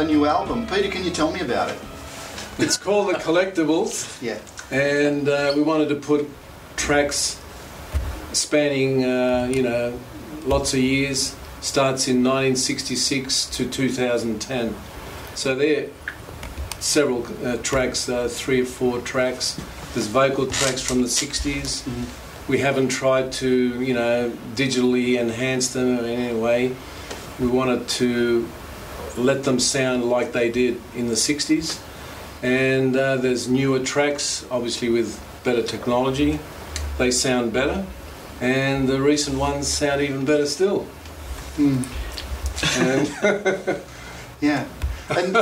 a new album. Peter, can you tell me about it? It's called The Collectibles. Yeah. And we wanted to put tracks spanning, lots of years. Starts in 1966 to 2010. So there are several tracks, 3 or 4 tracks. There's vocal tracks from the 60s. We haven't tried to, digitally enhance them in any way. We wanted to let them sound like they did in the 60s. And there's newer tracks, obviously with better technology. They sound better. And the recent ones sound even better still. And yeah. And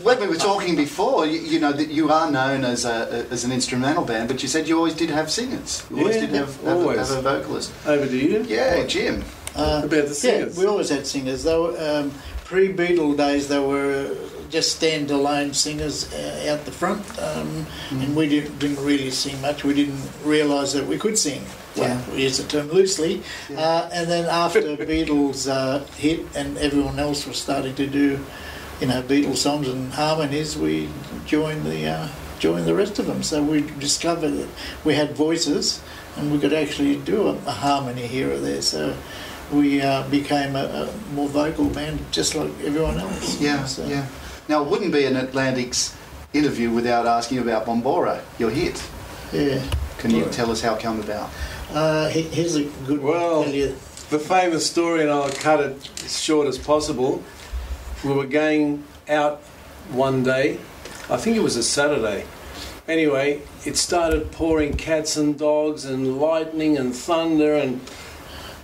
when we were talking before, you know that you are known as an instrumental band, but you said you always did have singers. You always did have a vocalist. Over to you. Yeah, Jim. About the singers. Yeah, we always had singers. They were pre-Beatle days. They were just standalone singers out the front, and we didn't really sing much. We didn't realise that we could sing. Well, we use the term loosely. Yeah. And then after Beatles hit and everyone else was starting to do, Beatles songs and harmonies, we joined the rest of them. So we discovered that we had voices and we could actually do a harmony here or there. So we became a more vocal band, just like everyone else. Yeah, yeah. Now, it wouldn't be an Atlantic's interview without asking about Bombora, your hit. Yeah. Can you tell us how it came about? Here's a good one to tell you. The famous story, and I'll cut it as short as possible. We were going out one day, I think it was a Saturday. Anyway, it started pouring cats and dogs and lightning and thunder, and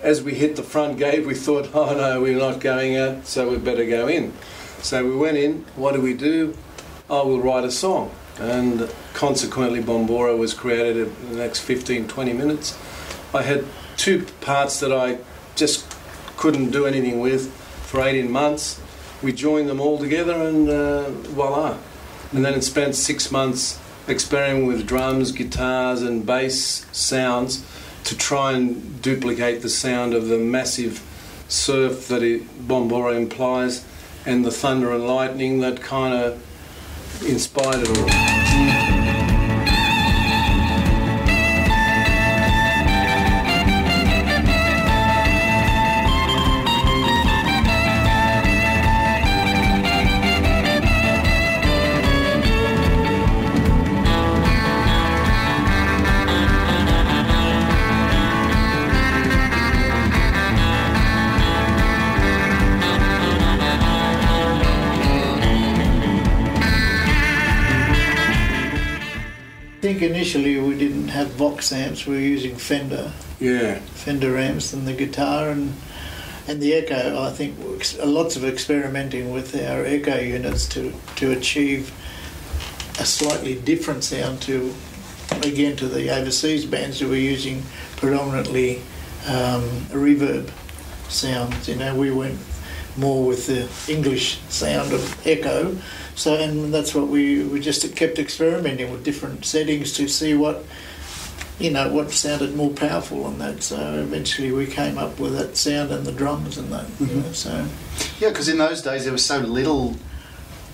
as we hit the front gate we thought, oh no, we're not going out, so we better go in. So we went in. What do? Oh, we'll write a song. And consequently Bombora was created in the next 15-20 minutes. I had 2 parts that I just couldn't do anything with for 18 months. We joined them all together and voila. And then it spent 6 months experimenting with drums, guitars and bass sounds to try and duplicate the sound of the massive surf that Bombora implies and the thunder and lightning that kind of inspired it all. I think initially we didn't have Vox amps, we were using Fender amps and the guitar and the echo. I think lots of experimenting with our echo units to achieve a slightly different sound to the overseas bands who were using predominantly reverb sounds. We went more with the English sound of echo. So, and that's what we just kept experimenting with different settings to see what sounded more powerful on that. So eventually we came up with that sound and the drums and that. So yeah, because in those days there was so little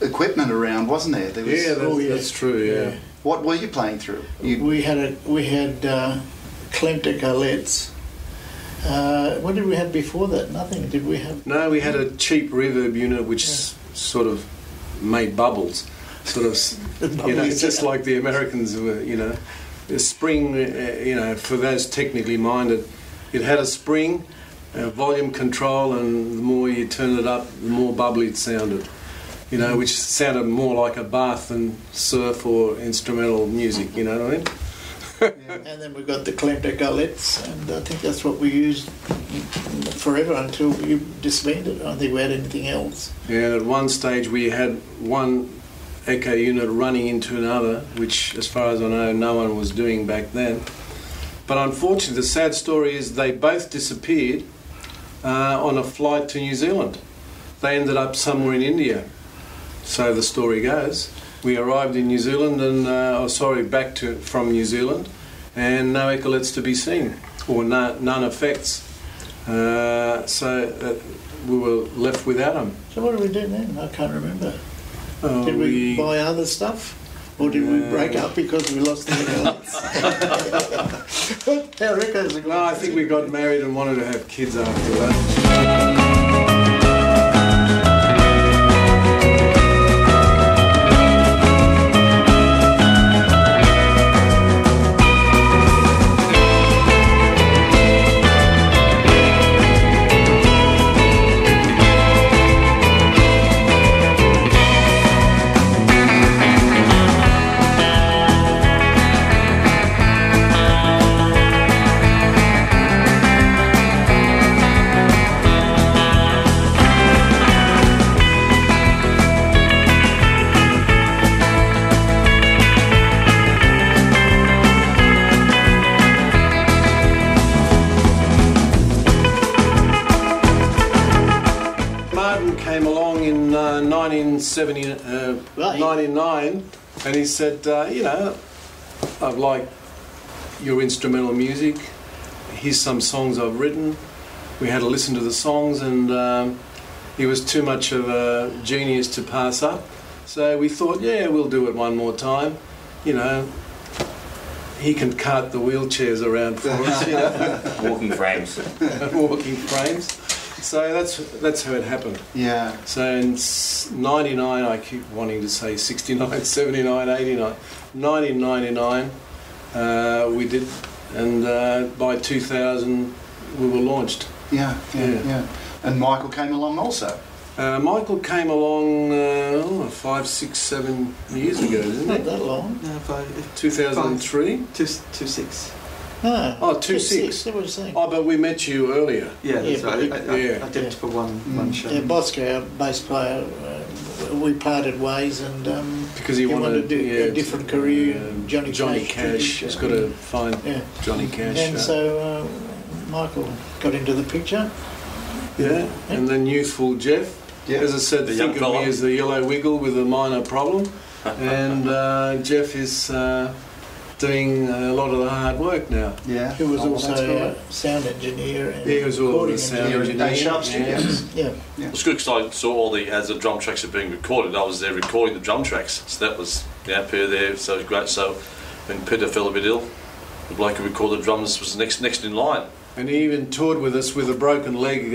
equipment around, wasn't there? That's true. Yeah. What were you playing through? We had Clemtic Alettes. What did we have before that? Nothing. Did we have? No, we had a cheap reverb unit which sort of made bubbles, just like the Americans were, The spring, for those technically minded, it had a spring, volume control, and the more you turn it up, the more bubbly it sounded, which sounded more like a bath than surf or instrumental music, you know what I mean? And then we got the Clemtic Alettes, and I think that's what we used forever until you disbanded. I don't think we had anything else. Yeah, at one stage we had one echo unit running into another, which, as far as I know, no one was doing back then. But unfortunately, the sad story is they both disappeared on a flight to New Zealand. They ended up somewhere in India, so the story goes. We arrived in New Zealand and, from New Zealand, and no echolets to be seen, or none effects. So we were left without them. So what did we do then? I can't remember. Did we buy other stuff? Or did we break up because we lost the records? Our records are gone. No, I think we got married and wanted to have kids after that. Came along in 1999 and he said, I like your instrumental music, here's some songs I've written. We had to listen to the songs and he was too much of a genius to pass up, so we thought, yeah, we'll do it one more time. He can cart the wheelchairs around for us. Walking frames. Walking frames. So that's how it happened. Yeah. So in 99, I keep wanting to say 69, 79, 89. 1999 we did, and by 2000 we were launched. Yeah. And Michael came along also. Michael came along 5, 6, 7 years ago, isn't Not it? that long. No, 2003? 26. Oh, 26. That was the thing. Oh, but we met you earlier. Yeah, that's right. Yeah. I did it for one show. Yeah, Bosco, our bass player, we parted ways and Because he wanted to do a different career. Johnny Cash has got to find Johnny Cash. And so Michael got into the picture. Yeah, and then youthful Jeff. Yeah. As I said, think of me as the yellow wiggle with a minor problem. And Jeff is doing a lot of the hard work now. Yeah. Who was also a sound engineer. And he was all the sound engineer. Sharp Studios. Yeah. It's good because I saw all as the drum tracks are being recorded. I was there recording the drum tracks, so that was Peter there. So it was great. So when Peter fell a bit ill, the bloke who recorded the drums was next in line. And he even toured with us with a broken leg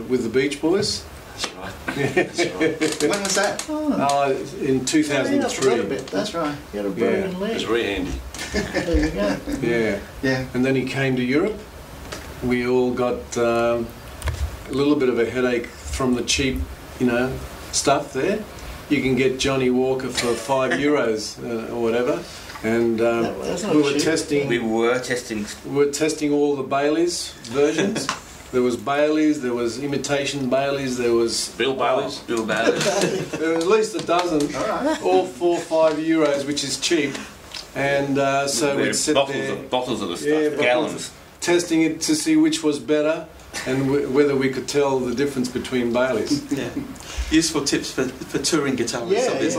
with the Beach Boys. That's right. That's right. When was that? In 2003. That's right. You had a broken It was leg. very handy. There you go. Yeah. And then he came to Europe. We all got a little bit of a headache from the cheap, stuff there. You can get Johnny Walker for €5 or whatever. And we were testing all the Baileys versions. There was Baileys, there was imitation Baileys, there was Bill Baileys. Bill Baileys. there was at least a dozen, all €4, €5, which is cheap. And so we'd sit there, bottles of the stuff, gallons, testing it to see which was better and whether we could tell the difference between Baileys. Yeah. Useful tips for touring guitarists.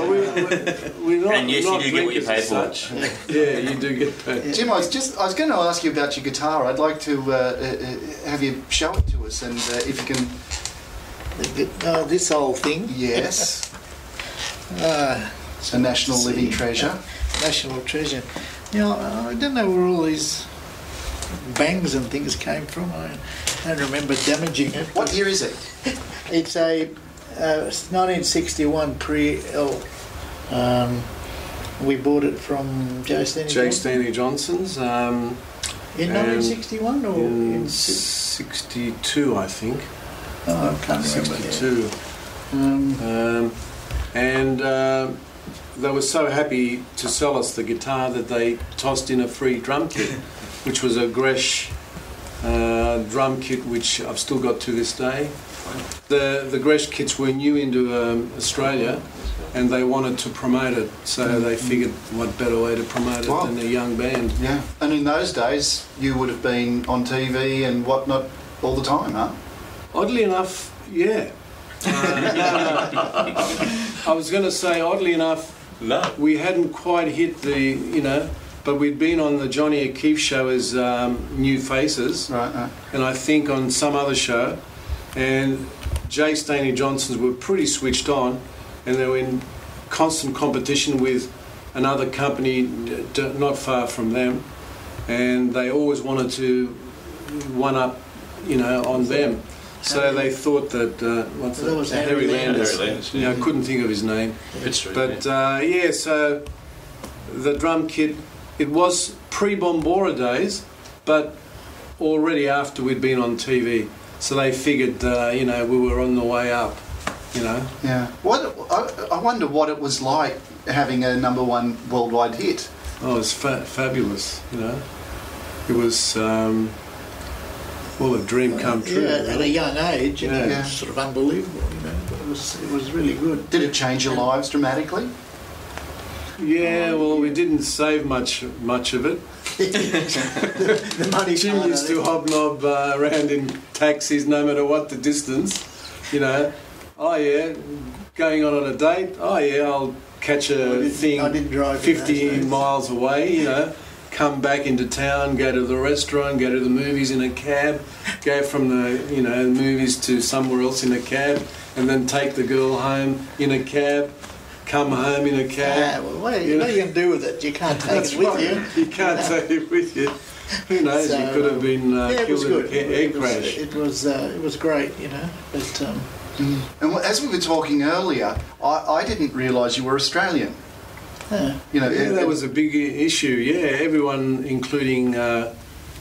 We're not, and yes, not you do get what you pay for. Yeah, you do get paid. Jim, I was going to ask you about your guitar. I'd like to have you show it to us, and if you can. This whole thing. Yes. It's a national living treasure. National treasure. I don't know where all these bangs and things came from. I don't remember damaging it. What year is it? It's a 1961 pre-L. We bought it from Joe Stanley Johnson's. In 1961 or in 62, I think. Oh, I can't remember. 62. They were so happy to sell us the guitar that they tossed in a free drum kit, which was a Gresh drum kit, which I've still got to this day. The Gresh kits were new into Australia, and they wanted to promote it, so they figured what better way to promote it than a young band. Yeah, and in those days you would have been on TV and whatnot all the time, huh? Oddly enough, yeah. I was going to say, oddly enough, No. we hadn't quite hit the but we'd been on the Johnny O'Keefe show as New Faces, Right. and I think on some other show, and Jay Stanley Johnsons were pretty switched on, and they were in constant competition with another company not far from them, and they always wanted to one up, on them. So they thought that That was Harry Landis. Harry Landis, I couldn't think of his name. But so the drum kit, it was pre-Bombora days, but already after we'd been on TV. So they figured, we were on the way up, Yeah. I wonder what it was like having a #1 worldwide hit. Oh, it was fabulous, It was, a dream come true. Yeah, at a young age, Yeah. it was sort of unbelievable, It was really good. Did it change your lives dramatically? Yeah, well, we didn't save much of it. The money Jim part used of to it. hobnob around in taxis no matter what the distance, Oh yeah, going on a date. Oh yeah, I'll catch a thing I didn't drive 50 miles away, come back into town, go to the restaurant, go to the movies in a cab, go from the movies to somewhere else in a cab, and then take the girl home in a cab, come home in a cab. Well, what are you going to do with it? You can't take it with you. You can't take it with you. Who knows? So, you could have been it was killed in good. an air crash. It was great, But And as we were talking earlier, I didn't realise you were Australian. yeah. That was a big issue. Yeah, everyone, including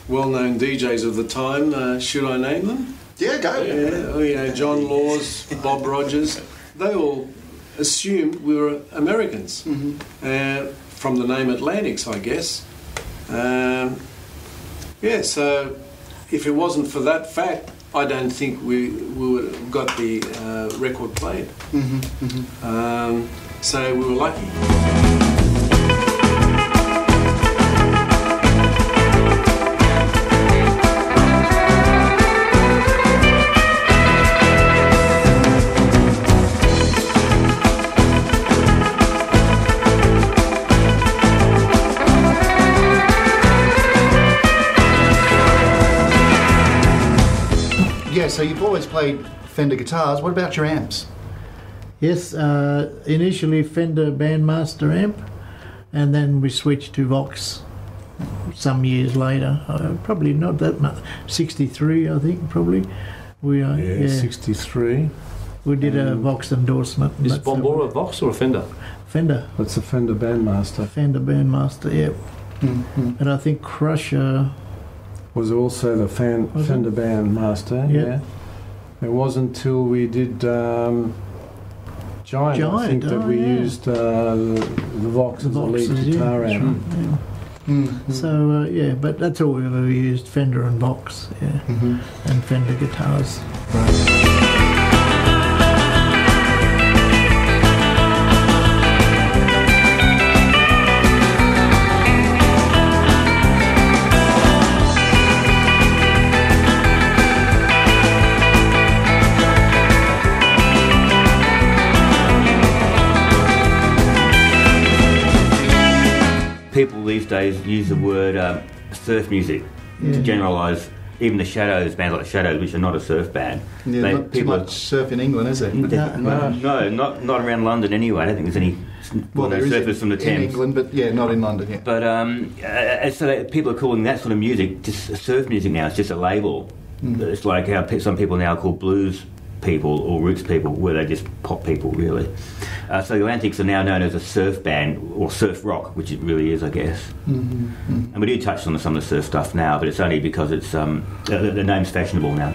well-known DJs of the time. Should I name them? Yeah, go. Yeah, John Laws, Bob Rogers. They all assumed we were Americans from the name Atlantics, I guess. So if it wasn't for that fact, I don't think we would have got the record played. So we were lucky. Yeah, so you've always played Fender guitars. What about your amps? Yes, initially Fender Bandmaster amp, and then we switched to Vox some years later. Probably not that much. 63, I think, probably. We 63. We did a Vox endorsement. Is Bombora a Vox or a Fender? Fender. That's a Fender Bandmaster. Fender Bandmaster, yeah. And I think Crusher Was also the Fender Bandmaster, yeah. It wasn't until we did Giant, I think, that we used the Vox as a lead guitar amp. So, but that's all we've ever used, Fender and Vox, and Fender guitars. People these days use the word surf music to generalise even the Shadows, bands like the Shadows, which are not a surf band. Yeah, not too much surf in England, is there? No, not around London anyway. I don't think there's any there is surfers from the Thames. in England, but not in London yet. But so people are calling that sort of music just surf music now. It's just a label. It's like how some people now call blues people or roots people, where they're just pop people, really. So the Atlantics are now known as a surf band, or surf rock, which it really is, I guess. And we do touch on some of the surf stuff now, but it's only because it's the name's fashionable now.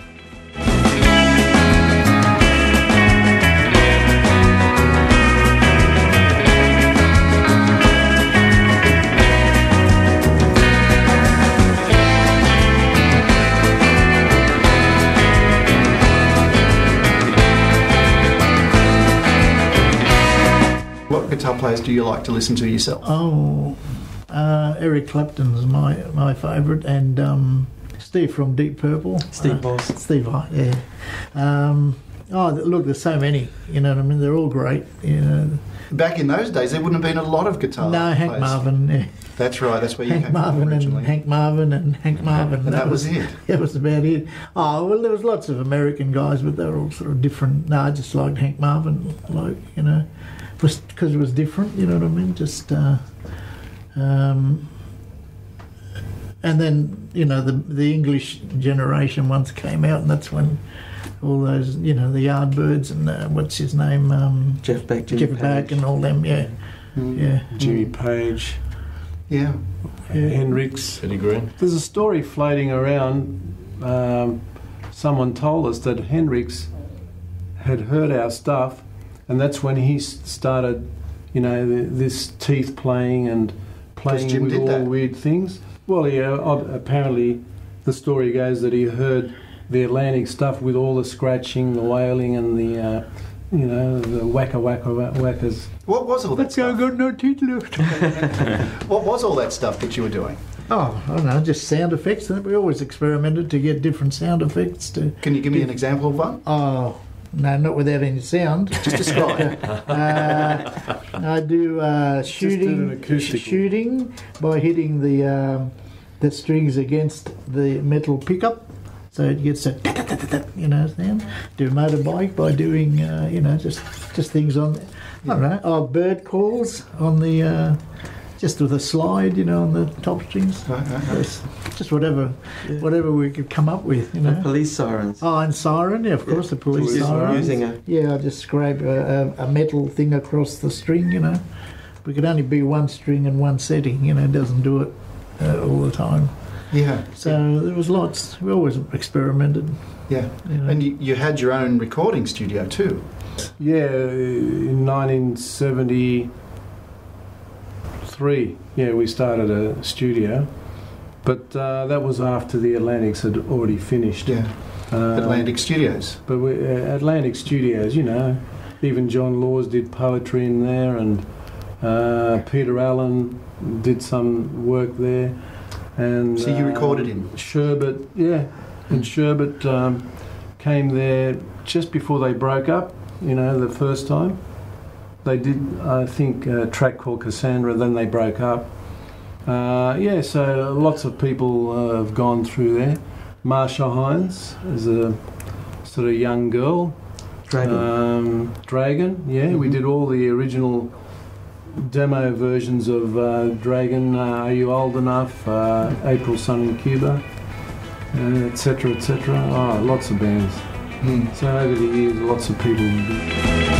What guitar players do you like to listen to yourself? Eric Clapton's my favourite, and Steve from Deep Purple. Steve Boss. Steve, yeah. Oh, look, there's so many. You know what I mean? They're all great. You know. Back in those days, there wouldn't have been a lot of guitar. No, Hank players. Marvin. Yeah. That's right. That's where you Hank came Marvin from originally. and Hank Marvin and Hank Marvin. And that was it. That was about it. Oh well, there was lots of American guys, but they were all sort of different. No, I just liked Hank Marvin, like you know, because it was different. You know what I mean? Just. And then you know the English generation once came out, and that's when all those the Yardbirds and what's his name Jeff Beck, Jeff Beck and all them, yeah. Jimmy Page, Yeah. Hendrix, Eddie Green. There's a story floating around. Someone told us that Hendrix had heard our stuff, and that's when he started, this teeth playing and playing Jim with did all that. weird things. Well, yeah, apparently the story goes that he heard the Atlantic stuff with all the scratching, the wailing, and the the whackers. What was all that stuff? Got no teeth left. What was all that stuff that you were doing? Oh, I don't know, just sound effects. We always experimented to get different sound effects. Can you give me an example of one? Oh, no, not without any sound. Just describe. I do an shooting acoustical. by hitting the strings against the metal pickup, so it gets a sound. Do motorbike by doing just things on. I don't know. Oh, bird calls on the. Just with a slide, on the top strings. Right. Just whatever we could come up with, The police sirens. Oh, and siren, yeah, of course, the police siren. Using a... Yeah, I just scrape a metal thing across the string, We could only be one string and one setting, it doesn't do it all the time. Yeah. So there was lots. We always experimented. Yeah. And you had your own recording studio too. Yeah, in 1973, we started a studio, but that was after the Atlantics had already finished. Yeah. Atlantic Studios. But Atlantic Studios, even John Laws did poetry in there, and Peter Allen did some work there. And So you recorded him? Sherbet, yeah. And Sherbet came there just before they broke up, the first time. They did, I think, a track called Cassandra, then they broke up. So lots of people have gone through there. Marsha Hines is a sort of young girl. Dragon. Dragon, we did all the original demo versions of Dragon, Are You Old Enough, April Sun in Cuba, etc., etc. Oh, lots of bands. So over the years, lots of people did.